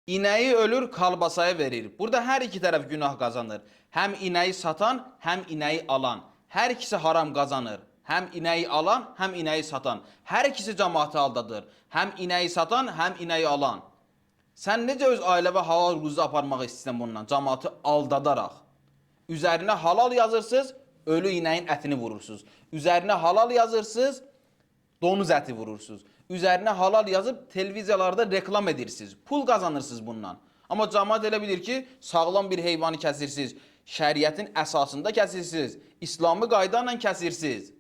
İneği ölür, kalbasaya verir. Burada hər iki tərəf günah qazanır. Həm inəyi satan, həm inəyi alan. Hər ikisi haram qazanır. Həm inəyi alan, həm inəyi satan. Hər ikisi cəmaatı aldadır. Həm inəyi satan, həm inəyi alan. Sən necə öz ailə və halal ruzu aparmaq istəyirsən bundan? Cəmaatı aldadaraq. Üzərinə halal yazırsınız, ölü inəyin ətini vurursunuz. Üzərinə halal yazırsınız, donuz əti vurursunuz. Üzərinə halal yazıb televiziyalarda reklam edirsiniz. Pul qazanırsınız bundan. Amma cəmaat elə bilir ki, sağlam bir heyvanı kəsirsiniz. Şəriətin əsasında kəsirsiniz. İslami qayda ilə kəsirsiniz.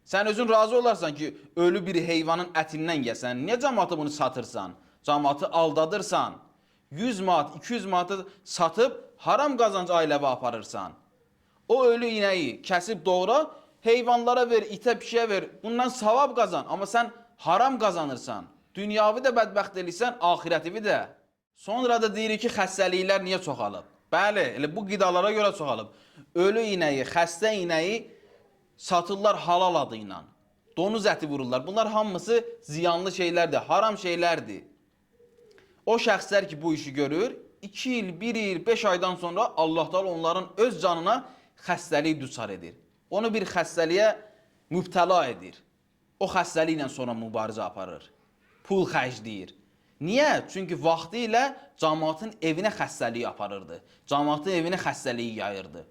Sən özün razı olarsan ki, ölü bir heyvanın ətindən yesən. Niyə cəmaatı bunu satırsan? Cəmaatı aldadırsan. 100 manat, 200 manatı satıb haram qazanc ailəvə aparırsan. O ölü inəyi kəsib doğra, heyvanlara ver, itə pişiyə ver. Bundan savab qazan. Amma sən haram qazanırsan. Dünyavi də bədbəxt eləyirsən, ahirətivi də. Sonra da deyirik ki, xəstəliklər niyə çoxalıb? Bəli, elə bu qidalara görə çoxalıb. Ölü inəyi, xəstə inəyi satırlar halal adı ilə. Donuz əti vururlar. Bunlar hamısı ziyanlı şeylərdir, haram şeylərdir. O şəxslər ki, bu işi görür, 2 il, 1 il, 5 aydan sonra Allah Teala onların öz canına xəstəlik düçar edir. Onu bir xəstəliyə mübtəla edir. O xəstəliklə sonra mübarizə aparır. Pul xərcləyir. Niyə? Çünki vaxtı ilə cəmaatın evinə xəstəliyi aparırdı. Cəmaatın evinə xəstəliyi yayırdı.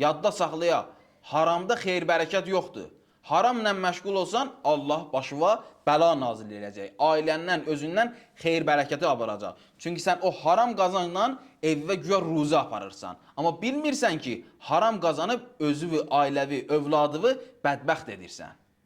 Yadda saxlaya, haramda xeyir-bərəkət yoxdur. Haramla məşğul olsan, Allah başına bəla nazil edəcək. Ailəndən, özündən xeyir-bərəkəti aparacaq. Çünki sən o haram qazanla evə güya ruzi aparırsan. Amma bilmirsən ki, haram qazanıb özü, ailəvi, övladını bədbəxt edirsən.